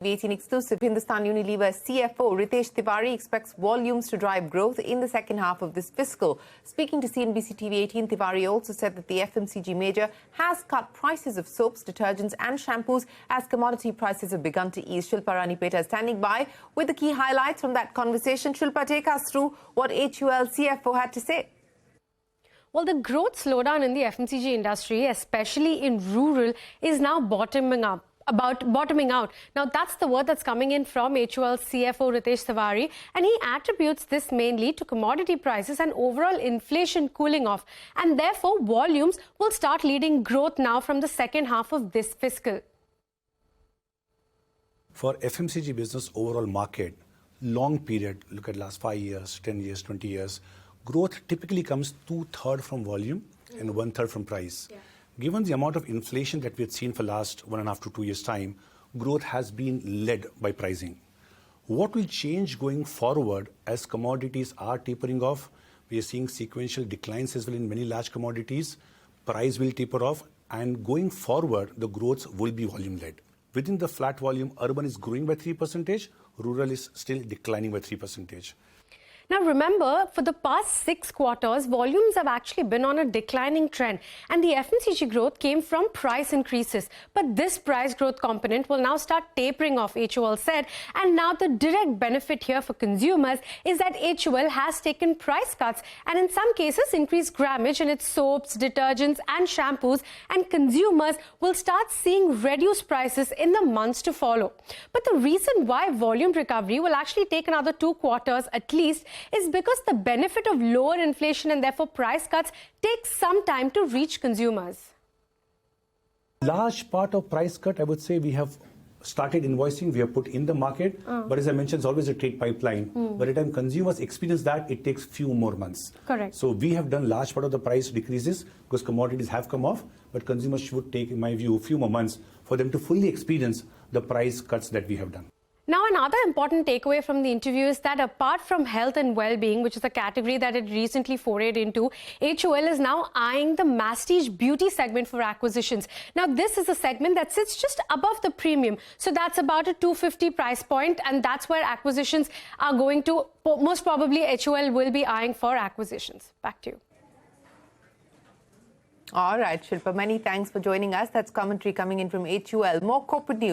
TV18 exclusive. Hindustan Unilever CFO Ritesh Tiwari expects volumes to drive growth in the second half of this fiscal. Speaking to CNBC-TV18, Tiwari also said that the FMCG major has cut prices of soaps, detergents and shampoos as commodity prices have begun to ease. Shilpa Ranipeta is standing by with the key highlights from that conversation. Shilpa, take us through what HUL CFO had to say. Well, the growth slowdown in the FMCG industry, especially in rural, is now bottoming out. Now, that's the word that's coming in from HUL CFO Ritesh Tiwari, and he attributes this mainly to commodity prices and overall inflation cooling off. And therefore, volumes will start leading growth now from the second half of this fiscal. For FMCG business overall market, long period, look at last 5 years, 10 years, 20 years, growth typically comes 2/3 from volume and 1/3 from price. Yeah. Given the amount of inflation that we had seen for last 1.5 to 2 years' time, growth has been led by pricing. What will change going forward as commodities are tapering off? We are seeing sequential declines as well in many large commodities. Price will taper off, and going forward, the growth will be volume-led. Within the flat volume, urban is growing by 3%, rural is still declining by 3%. Now, remember, for the past 6 quarters, volumes have actually been on a declining trend, and the FMCG growth came from price increases. But this price growth component will now start tapering off, HUL said, and now the direct benefit here for consumers is that HUL has taken price cuts and in some cases increased grammage in its soaps, detergents and shampoos, and consumers will start seeing reduced prices in the months to follow. But the reason why volume recovery will actually take another 2 quarters at least is because the benefit of lower inflation and therefore price cuts takes some time to reach consumers. Large part of price cut, I would say we have started invoicing, we have put in the market. But as I mentioned, it's always a trade pipeline. By the time consumers experience that, it takes few more months. Correct. So we have done large part of the price decreases because commodities have come off, but consumers should take, in my view, a few more months for them to fully experience the price cuts that we have done. Now, another important takeaway from the interview is that apart from health and well-being, which is a category that it recently forayed into, HUL is now eyeing the masstige beauty segment for acquisitions. Now, this is a segment that sits just above the premium. So that's about a 250 price point, and that's where acquisitions are going to, most probably HUL will be eyeing for acquisitions. Back to you. All right, Shilpa, many thanks for joining us. That's commentary coming in from HUL. More corporate news.